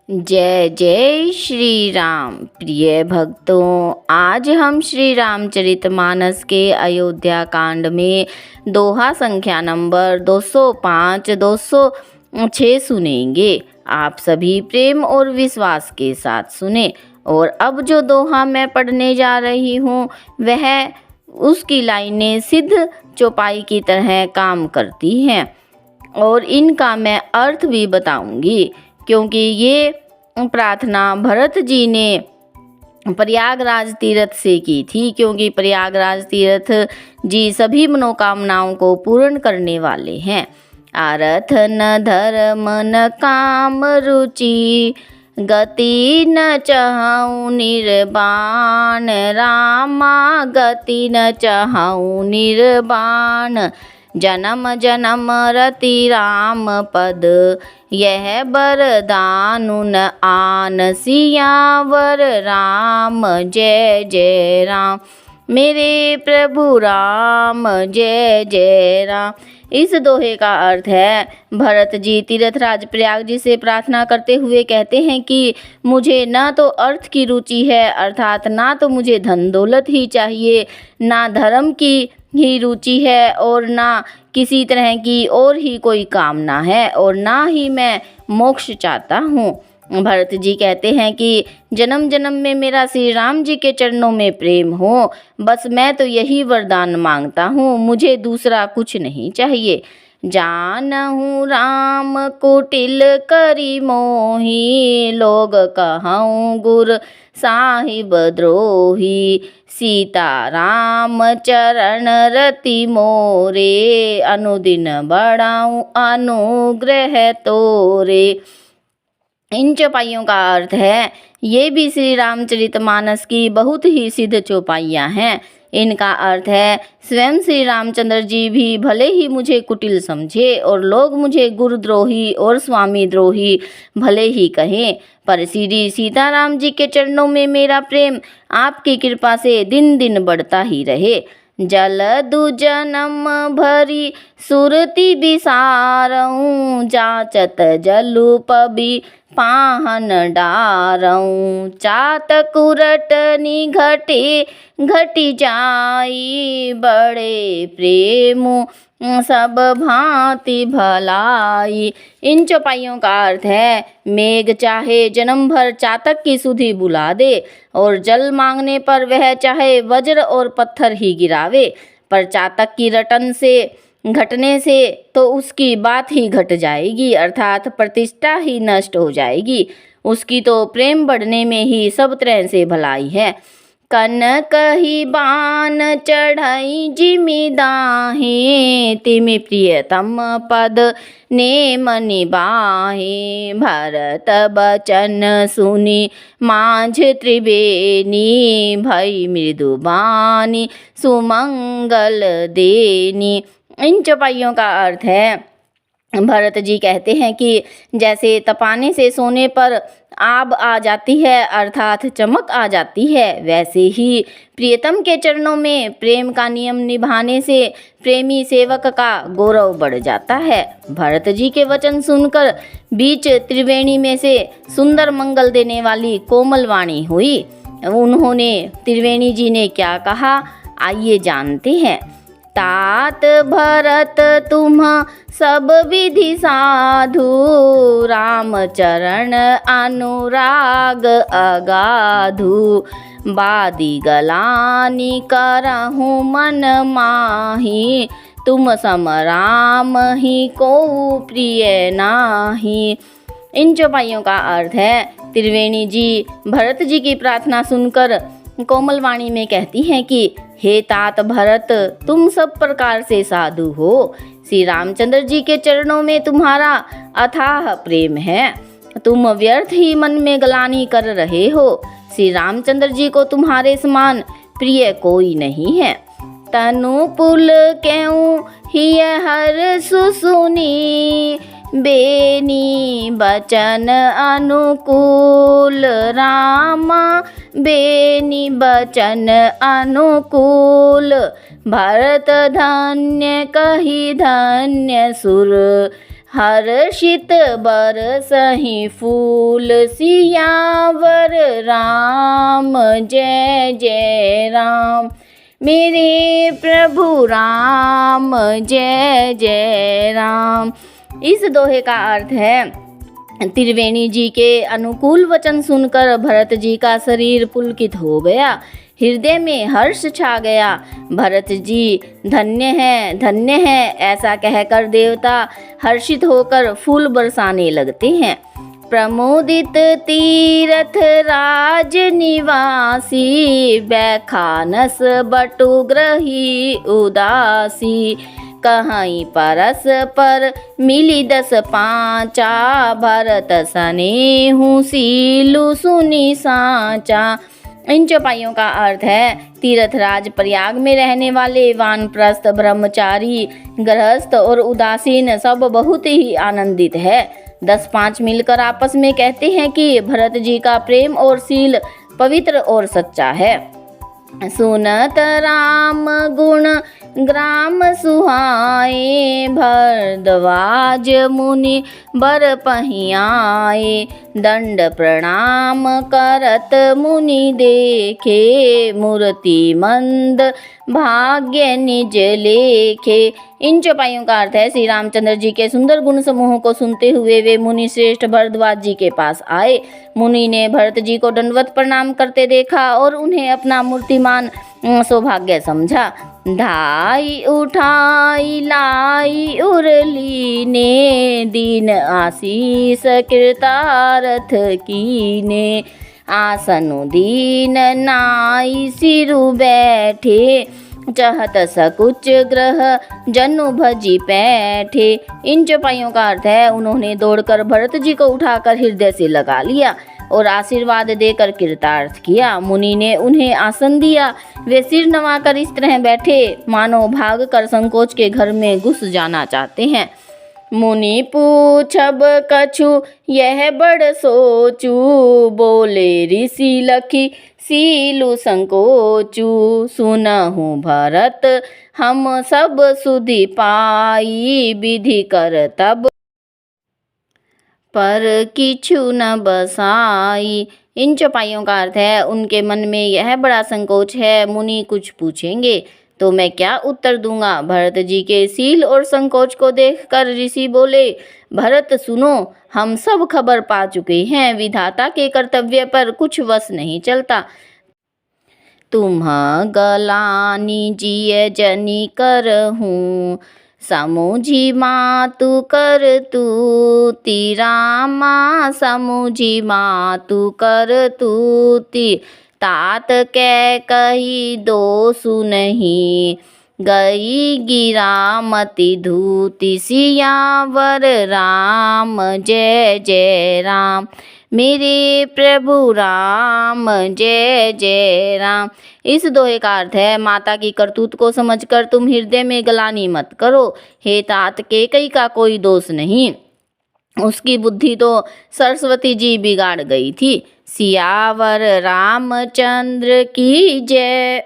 जय जय श्री राम। प्रिय भक्तों, आज हम श्री रामचरितमानस के अयोध्या कांड में दोहा संख्या नंबर 205 206 सुनेंगे। आप सभी प्रेम और विश्वास के साथ सुने। और अब जो दोहा मैं पढ़ने जा रही हूँ वह उसकी लाइनें सिद्ध चौपाई की तरह काम करती हैं और इनका मैं अर्थ भी बताऊंगी, क्योंकि ये प्रार्थना भरत जी ने प्रयागराज तीर्थ से की थी, क्योंकि प्रयागराज तीर्थ जी सभी मनोकामनाओं को पूर्ण करने वाले हैं। अर्थ न धर्म न काम रुचि, गति न चाहूँ निर्वाण, रामा गति न चाहूँ निर्वाण। जन्म जन्म रति राम पद, यह बरदान उन आन सियावर राम। जय जय राम मेरे प्रभु राम, जय जय राम। इस दोहे का अर्थ है, भरत जी तीर्थराज प्रयाग जी से प्रार्थना करते हुए कहते हैं कि मुझे ना तो अर्थ की रुचि है, अर्थात ना तो मुझे धन दौलत ही चाहिए, ना धर्म की ही रुचि है और ना किसी तरह की और ही कोई कामना है, और ना ही मैं मोक्ष चाहता हूँ। भरत जी कहते हैं कि जन्म जन्म में मेरा श्री राम जी के चरणों में प्रेम हो, बस मैं तो यही वरदान मांगता हूँ, मुझे दूसरा कुछ नहीं चाहिए। जानहु राम कुटिल करी मोही, लोग कहूँ गुर साहिब द्रोही। सीता राम चरण रति मोरे, अनुदिन बढ़ाऊँ अनुग्रह तोरे। इन चौपाइयों का अर्थ है, ये भी श्री रामचरितमानस की बहुत ही सिद्ध चौपाइयाँ हैं। इनका अर्थ है, स्वयं श्री रामचंद्र जी भी भले ही मुझे कुटिल समझे और लोग मुझे गुरुद्रोही और स्वामी द्रोही भले ही कहें, पर श्री सीताराम जी के चरणों में मेरा प्रेम आपकी कृपा से दिन दिन बढ़ता ही रहे। जलदु जन्म भरी सुरति बिसारऊँ, जाचत जलु पबी पाहन डारऊँ। चातक रटनी घटे घटी जाई, बड़े प्रेम सब भांति भलाई। इन चौपाइयों का अर्थ है, मेघ चाहे जन्म भर चातक की सुधि बुला दे और जल मांगने पर वह चाहे वज्र और पत्थर ही गिरावे, पर चातक की रटन से घटने से तो उसकी बात ही घट जाएगी, अर्थात प्रतिष्ठा ही नष्ट हो जाएगी। उसकी तो प्रेम बढ़ने में ही सब तरह से भलाई है। कनक ही बान चढ़ाई जिमि दाहे, तिमि प्रियतम पद नेम निबाहे। भरत बचन सुनी माझ त्रिवेणी, भई मृदुबानी सुमंगल देनी। इन चौपाइयों का अर्थ है, भरत जी कहते हैं कि जैसे तपाने से सोने पर आब आ जाती है, अर्थात चमक आ जाती है, वैसे ही प्रियतम के चरणों में प्रेम का नियम निभाने से प्रेमी सेवक का गौरव बढ़ जाता है। भरत जी के वचन सुनकर बीच त्रिवेणी में से सुंदर मंगल देने वाली कोमल वाणी हुई। उन्होंने त्रिवेणी जी ने क्या कहा, आइए जानते हैं। तात भरत तुम सब विधि साधु, राम चरण अनुराग अगाधु। बादी गलानी करहु मन माही, तुम सम राम ही को प्रिय नाही। इन चौपाइयों का अर्थ है, त्रिवेणी जी भरत जी की प्रार्थना सुनकर कोमल वाणी में कहती हैं कि हे तात भरत, तुम सब प्रकार से साधु हो, श्री रामचंद्र जी के चरणों में तुम्हारा अथाह प्रेम है, तुम व्यर्थ ही मन में गलानी कर रहे हो, श्री रामचंद्र जी को तुम्हारे समान प्रिय कोई नहीं है। तनु पुल क्यों हिय हर सुसुनी, बेनी बचन अनुकूल रामा, बेनी बचन अनुकूल। भरत धन्य कही धन्य सुर, हर्षित बरसहि फूल सियावर राम, जय जय राम। मेरे प्रभु राम, जय जय राम। इस दोहे का अर्थ है, त्रिवेणी जी के अनुकूल वचन सुनकर भरत जी का शरीर पुलकित हो गया, हृदय में हर्ष छा गया। भरत जी धन्य है, ऐसा कहकर देवता हर्षित होकर फूल बरसाने लगते हैं। प्रमोदित तीरथ राज निवासी, बैखानस बटु ग्रही उदासी। कहीं परस पर मिली 10 पाँचा, भरत सनेहु सीलु सुनी साचा। इन चौपाइयों का अर्थ है, तीर्थराज प्रयाग में रहने वाले वानप्रस्थ, ब्रह्मचारी, गृहस्थ और उदासीन सब बहुत ही आनंदित है। 10-5 मिलकर आपस में कहते हैं कि भरत जी का प्रेम और शील पवित्र और सच्चा है। सुनत राम गुण ग्राम सुहाए, भरद्वाज मुनि बर पहियाए। दंड प्रणाम करत मुनि देखे, मूर्ति मंद भाग्य निज लेखे। इन चौपाइयों का अर्थ है, श्री रामचंद्र जी के सुंदर गुण समूहों को सुनते हुए वे मुनि श्रेष्ठ भरद्वाज जी के पास आए। मुनि ने भरत जी को दंडवत प्रणाम करते देखा और उन्हें अपना मूर्तिमान सौभाग्य समझा। धाई उठाई लाई उरली ने, दीन आशीष कृतारथ कीने। आसनु दीन नाई सिरु बैठे, चहत सकुच ग्रह जनु भजी पैठे। इन चौपाइयों का अर्थ है, उन्होंने दौड़कर भरत जी को उठाकर हृदय से लगा लिया और आशीर्वाद देकर कृतार्थ किया। मुनि ने उन्हें आसन दिया, वे सिर नवाकर इस तरह बैठे मानो भाग कर संकोच के घर में घुस जाना चाहते हैं। मुनि पूछब कछु यह बड़ सोचू, बोले ऋषि लखी सीलु संकोचू। सुनहु भरत हम सब सुधि पाई, विधि कर तब पर किछु न बसाई। इन चौपाइयों का अर्थ है, उनके मन में यह बड़ा संकोच है, मुनि कुछ पूछेंगे तो मैं क्या उत्तर दूंगा। भरत जी के सील और संकोच को देखकर ऋषि बोले, भरत सुनो, हम सब खबर पा चुके हैं, विधाता के कर्तव्य पर कुछ वश नहीं चलता। तुम गलानी जिय जनी करहूँ, समुझी मातु कर तूती। रामा समुझी मातु कर तूती, तात कै कही दोषु नहीं। गई गिरा मति धूति, सियावर राम, जय जय राम। मेरे प्रभु राम, जय जय राम। इस दोहे का अर्थ है, माता की करतूत को समझकर तुम हृदय में गलानी मत करो। हे तात, कैकई का कोई दोष नहीं, उसकी बुद्धि तो सरस्वती जी बिगाड़ गई थी। सियावर रामचंद्र की जय।